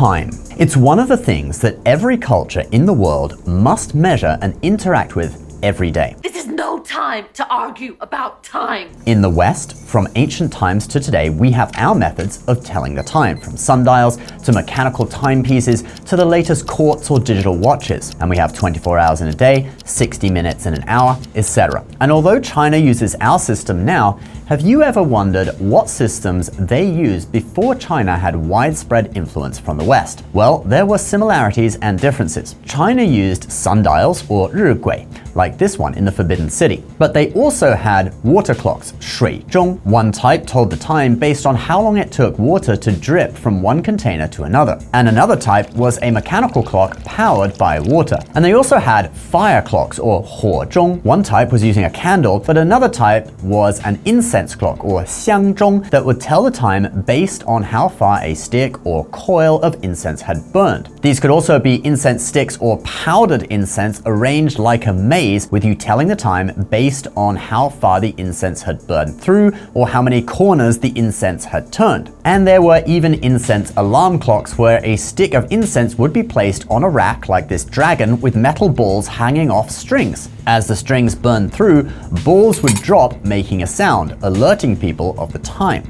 Time. It's one of the things that every culture in the world must measure and interact with every day. This is no time to argue about time. In the West, from ancient times to today, we have our methods of telling the time, from sundials to mechanical timepieces to the latest quartz or digital watches. And we have 24 hours in a day, 60 minutes in an hour, etc. And although China uses our system now, have you ever wondered what systems they used before China had widespread influence from the West? Well, there were similarities and differences. China used sundials, or 日晷, like this one in the Forbidden City. But they also had water clocks, 水钟. One type told the time based on how long it took water to drip from one container to another. And another type was a mechanical clock powered by water. And they also had fire clocks, or 火钟. One type was using a candle, but another type was an incense clock, or 香钟, that would tell the time based on how far a stick or coil of incense had burned. These could also be incense sticks or powdered incense arranged like a maze, with you telling the time based on how far the incense had burned through or how many corners the incense had turned. And there were even incense alarm clocks, where a stick of incense would be placed on a rack like this dragon with metal balls hanging off strings. As the strings burned through, balls would drop, making a sound, alerting people of the time.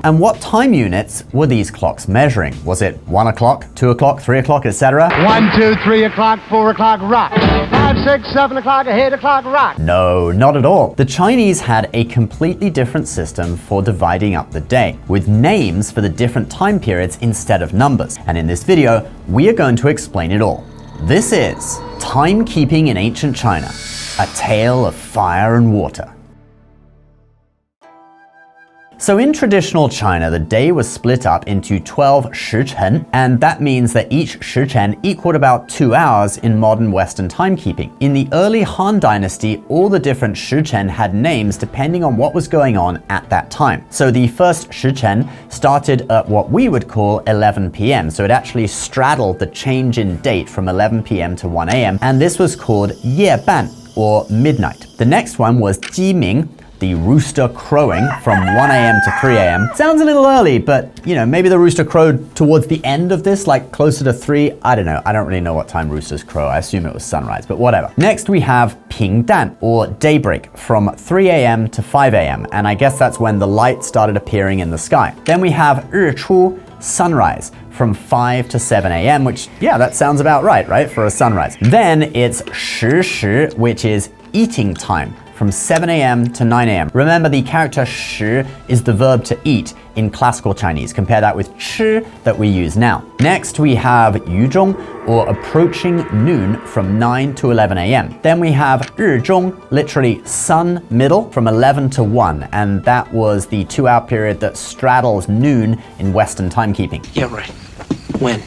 And what time units were these clocks measuring? Was it 1 o'clock, 2 o'clock, 3 o'clock, etc.? 1, 2, 3 o'clock, 4 o'clock, rock. 5, 6, 7 o'clock, 8 o'clock, rock. No, not at all. The Chinese had a completely different system for dividing up the day, with names for the different time periods instead of numbers. And in this video, we are going to explain it all. This is Timekeeping in Ancient China, a tale of fire and water. So in traditional China, the day was split up into 12 shichen, and that means that each shichen equaled about 2 hours in modern Western timekeeping. In the early Han Dynasty, all the different shichen had names depending on what was going on at that time. So the first shichen started at what we would call 11 p.m. So it actually straddled the change in date from 11 p.m. to 1 a.m. and this was called 夜半, or midnight. The next one was 鸡鸣, the rooster crowing from 1 a.m. to 3 a.m. Sounds a little early, but you know, maybe the rooster crowed towards the end of this, like closer to 3. I don't know. I don't really know what time roosters crow. I assume it was sunrise, but whatever. Next we have 平淡, or daybreak, from 3 a.m. to 5 a.m. And I guess that's when the light started appearing in the sky. Then we have 日出, sunrise, from 5 to 7 a.m., which, yeah, that sounds about right, for a sunrise. Then it's 时时, which is eating time, from 7 a.m. to 9 a.m. Remember, the character 时 is the verb to eat in classical Chinese. Compare that with 吃 that we use now. Next, we have 余中, or approaching noon, from 9 to 11 a.m. Then we have 日中, literally sun middle, from 11 to 1, and that was the 2-hour period that straddles noon in Western timekeeping. Yeah, right. When?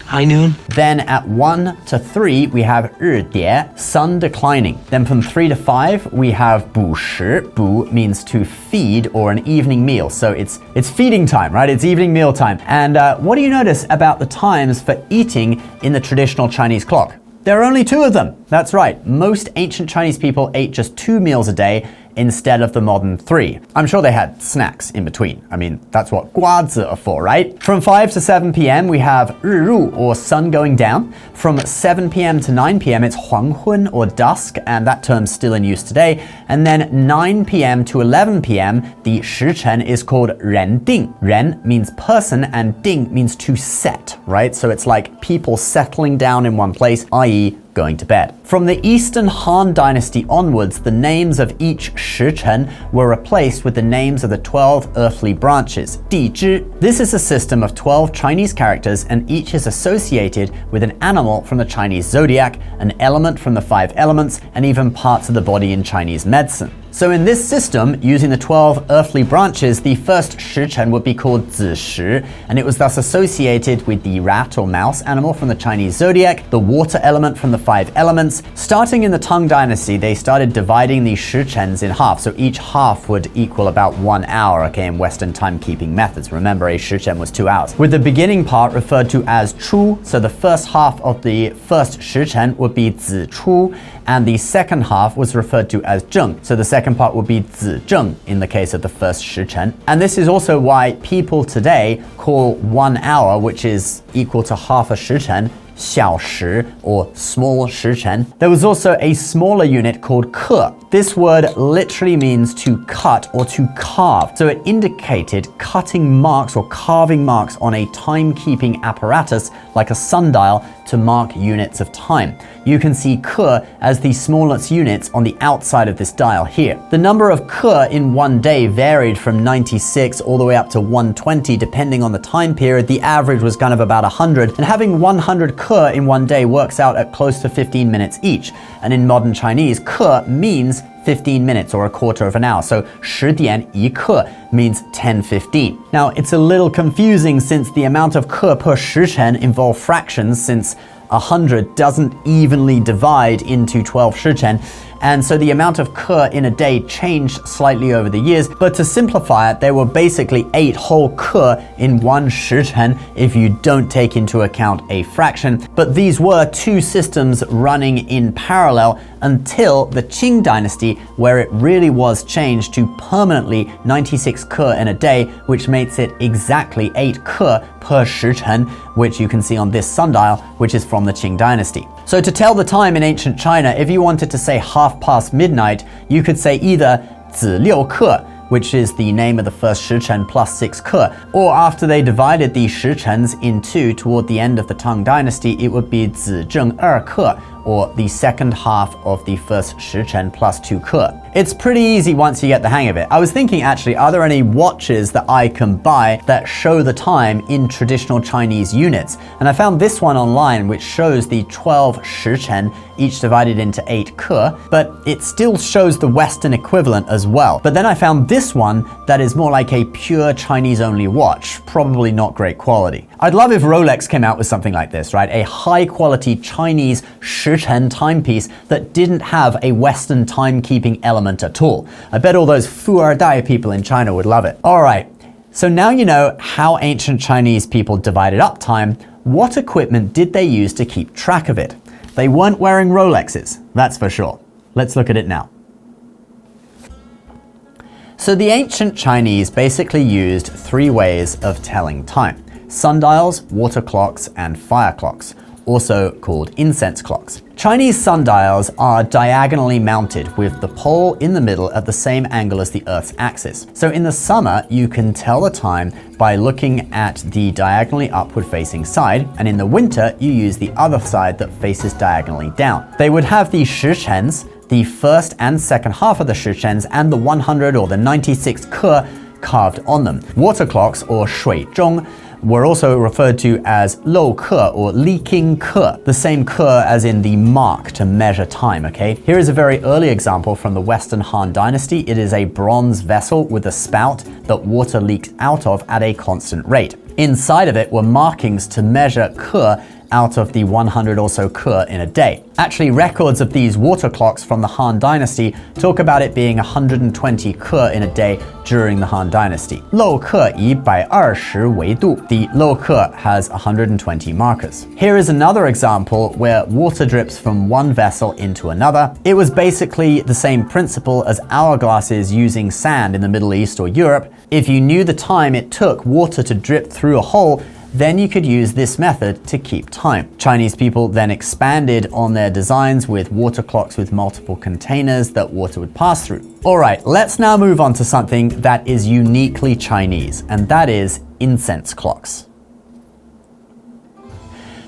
High noon? Then at 1 to 3, we have 日跌, sun declining. Then from 3 to 5, we have 补时. 补 means to feed or an evening meal. So it's feeding time, right? It's evening meal time. And what do you notice about the times for eating in the traditional Chinese clock? There are only 2 of them. That's right. Most ancient Chinese people ate just 2 meals a day instead of the modern 3. I'm sure they had snacks in between. I mean, that's what 瓜子 are for, right? From 5 to 7 p.m. we have 日入, or sun going down. From 7 p.m. to 9 p.m. it's 黄昏, or dusk, and that term's still in use today. And then 9 p.m. to 11 p.m. the shichen is called 人定. 人 means person and 定 means to set, right? So it's like people settling down in one place, i.e. going to bed. From the Eastern Han Dynasty onwards, the names of each shichen were replaced with the names of the 12 earthly branches, 地支. This is a system of 12 Chinese characters, and each is associated with an animal from the Chinese zodiac, an element from the 5 elements, and even parts of the body in Chinese medicine. So in this system, using the 12 earthly branches, the first shichen would be called 子时, and it was thus associated with the rat or mouse animal from the Chinese zodiac, the water element from the 5 elements. Starting in the Tang Dynasty, they started dividing these shichens in half, so each half would equal about 1 hour, okay, in Western timekeeping methods. Remember, a shichen was 2 hours. With the beginning part referred to as chu, so the first half of the first shichen would be 子初, and the second half was referred to as zheng. So the second part would be zizheng in the case of the first 时辰. And this is also why people today call 1 hour, which is equal to half a 时辰, 小时 or small 时辰. There was also a smaller unit called 克. This word literally means to cut or to carve. So it indicated cutting marks or carving marks on a timekeeping apparatus like a sundial to mark units of time. You can see 克 as the smallest units on the outside of this dial here. The number of 克 in one day varied from 96 all the way up to 120 depending on the time period. The average was kind of about 100, and having 100 克 in one day works out at close to 15 minutes each. And in modern Chinese, 克 means 15 minutes or a quarter of an hour. So 10点一刻 means 10:15. Now, it's a little confusing since the amount of 克 per 时辰 involve fractions, since 100 doesn't evenly divide into 12 时辰. And so the amount of 克 in a day changed slightly over the years, but to simplify it, there were basically 8 whole 克 in one 时辰if you don't take into account a fraction. But these were two systems running in parallel until the Qing dynasty, where it really was changed to permanently 96 克 in a day, which makes it exactly 8 克 per 时辰, which you can see on this sundial, which is from the Qing dynasty. So to tell the time in ancient China, if you wanted to say 1:30 midnight, you could say either 子六克, which is the name of the first 时辰plus 6 克, or after they divided the 时辰in two toward the end of the Tang dynasty, it would be 子正二克, or the second half of the first 时辰plus 2 克. It's pretty easy once you get the hang of it. I was thinking actually, are there any watches that I can buy that show the time in traditional Chinese units? And I found this one online which shows the 12 时辰, each divided into 8 克, but it still shows the Western equivalent as well. But then I found this one that is more like a pure Chinese only watch, probably not great quality. I'd love if Rolex came out with something like this, right? A high quality Chinese 时辰 timepiece that didn't have a Western timekeeping element at all. I bet all those fuerdai people in China would love it. All right, so now you know how ancient Chinese people divided up time. What equipment did they use to keep track of it? They weren't wearing Rolexes, that's for sure. Let's look at it now. So the ancient Chinese basically used 3 ways of telling time: sundials, water clocks, and fire clocks, also called incense clocks. Chinese sundials are diagonally mounted with the pole in the middle at the same angle as the Earth's axis. So in the summer, you can tell the time by looking at the diagonally upward facing side, and in the winter, you use the other side that faces diagonally down. They would have the 时辰, the first and second half of the 时辰, and the 100 or the 96 克 carved on them. Water clocks, or 水钟, were also referred to as 漏克 or leaking 克, the same 克 as in the mark to measure time, okay? Here is a very early example from the Western Han Dynasty. It is a bronze vessel with a spout that water leaked out of at a constant rate. Inside of it were markings to measure 克out of the 100 or so克in a day. Actually, records of these water clocks from the Han Dynasty talk about it being 120 克in a day during the Han Dynasty. 漏克以120为度. The 漏克 has 120 markers. Here is another example where water drips from one vessel into another. It was basically the same principle as hourglasses using sand in the Middle East or Europe. If you knew the time it took water to drip through a hole, then you could use this method to keep time. Chinese people then expanded on their designs with water clocks with multiple containers that water would pass through. All right, let's now move on to something that is uniquely Chinese, and that is incense clocks.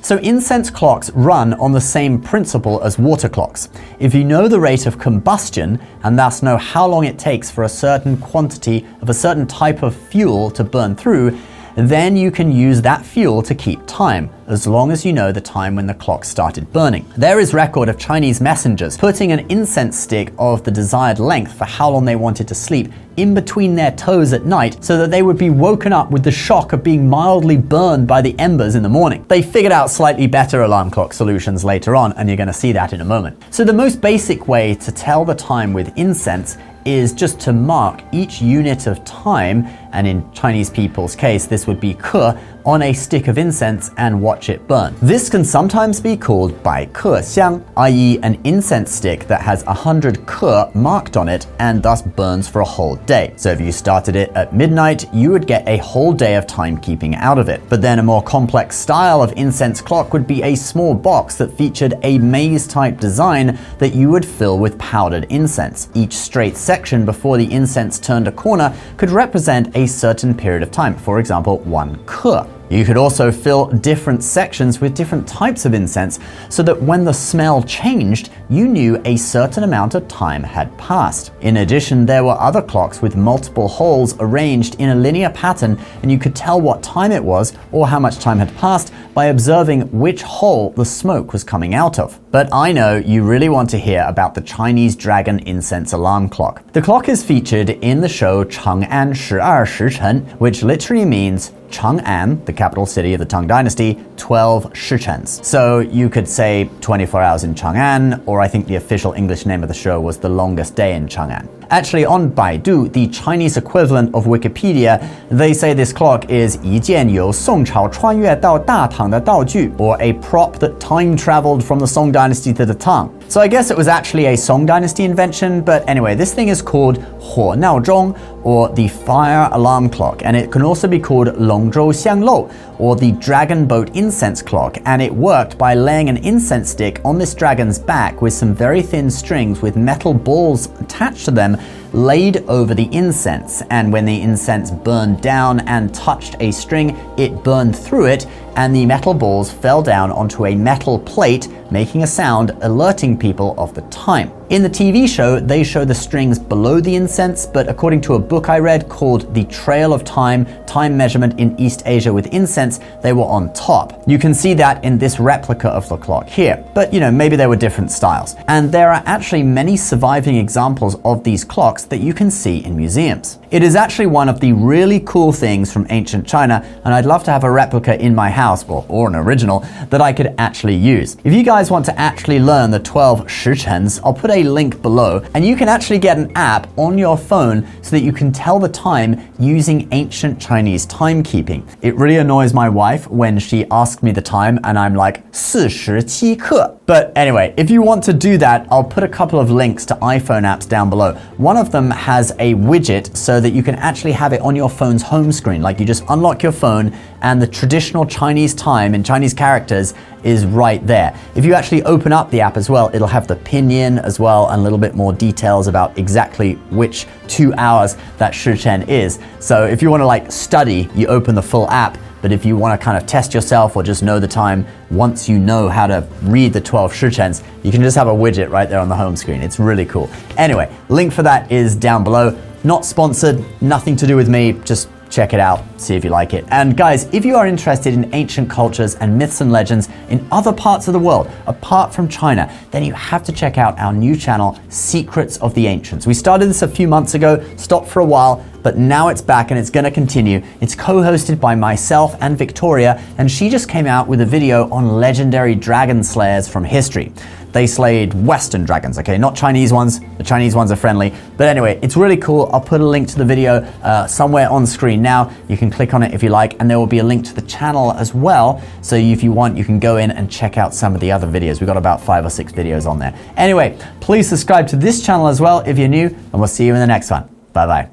So incense clocks run on the same principle as water clocks. If you know the rate of combustion and thus know how long it takes for a certain quantity of a certain type of fuel to burn through, then you can use that fuel to keep time, as long as you know the time when the clock started burning. There is record of Chinese messengers putting an incense stick of the desired length for how long they wanted to sleep in between their toes at night so that they would be woken up with the shock of being mildly burned by the embers in the morning. They figured out slightly better alarm clock solutions later on, and you're going to see that in a moment. So the most basic way to tell the time with incense is just to mark each unit of time and in Chinese people's case, this would be ke, on a stick of incense and watch it burn. This can sometimes be called bai ke xiang, i.e. an incense stick that has 100 ke marked on it and thus burns for a whole day. So if you started it at midnight, you would get a whole day of timekeeping out of it. But then a more complex style of incense clock would be a small box that featured a maze-type design that you would fill with powdered incense. Each straight section before the incense turned a corner could represent a certain period of time, for example, 1 ke. You could also fill different sections with different types of incense so that when the smell changed, you knew a certain amount of time had passed. In addition, there were other clocks with multiple holes arranged in a linear pattern, and you could tell what time it was or how much time had passed by observing which hole the smoke was coming out of. But I know you really want to hear about the Chinese dragon incense alarm clock. The clock is featured in the show Chang'an 12时辰, which literally means Chang'an, the capital city of the Tang Dynasty, 12 shichens. So you could say 24 hours in Chang'an, or I think the official English name of the show was The Longest Day in Chang'an. Actually, on Baidu, the Chinese equivalent of Wikipedia, they say this clock is 一件由宋朝穿越到大唐的道具, or a prop that time traveled from the Song Dynasty to the Tang. So I guess it was actually a Song Dynasty invention, but anyway, this thing is called 火闹钟, or the fire alarm clock, and it can also be called 龙舟香漏, or the dragon boat incense clock, and it worked by laying an incense stick on this dragon's back with some very thin strings with metal balls attached to them laid over the incense, and when the incense burned down and touched a string, it burned through it, and the metal balls fell down onto a metal plate, making a sound alerting people of the time. In the TV show, they show the strings below the incense, but according to a book I read called The Trail of Time, Time Measurement in East Asia with Incense, they were on top. You can see that in this replica of the clock here, but maybe there were different styles. And there are actually many surviving examples of these clocks that you can see in museums. It is actually one of the really cool things from ancient China, and I'd love to have a replica in my house, or an original, that I could actually use. If you guys want to actually learn the 12 shichens, I'll put a link below, and you can actually get an app on your phone so that you can tell the time using ancient Chinese timekeeping. It really annoys my wife when she asks me the time and I'm like 47 克. But anyway, if you want to do that, I'll put a couple of links to iPhone apps down below. One of them has a widget so that you can actually have it on your phone's home screen. Like you just unlock your phone and the traditional Chinese time in Chinese characters is right there. If you actually open up the app as well, it'll have the pinyin as well and a little bit more details about exactly which 2 hours that shichen is. So if you want to study, you open the full app. But if you want to kind of test yourself or just know the time, once you know how to read the 12 shichens, you can just have a widget right there on the home screen. It's really cool. Anyway, link for that is down below. Not sponsored, nothing to do with me, just check it out, see if you like it. And guys, if you are interested in ancient cultures and myths and legends in other parts of the world, apart from China, then you have to check out our new channel, Secrets of the Ancients. We started this a few months ago, stopped for a while, but now it's back and it's going to continue. It's co-hosted by myself and Victoria, and she just came out with a video on legendary dragon slayers from history. They slayed Western dragons, okay, not Chinese ones. The Chinese ones are friendly. But anyway, it's really cool. I'll put a link to the video somewhere on screen now. You can click on it if you like, and there will be a link to the channel as well. So if you want, you can go in and check out some of the other videos. We've got about 5 or 6 videos on there. Anyway, please subscribe to this channel as well if you're new, and we'll see you in the next one. Bye-bye.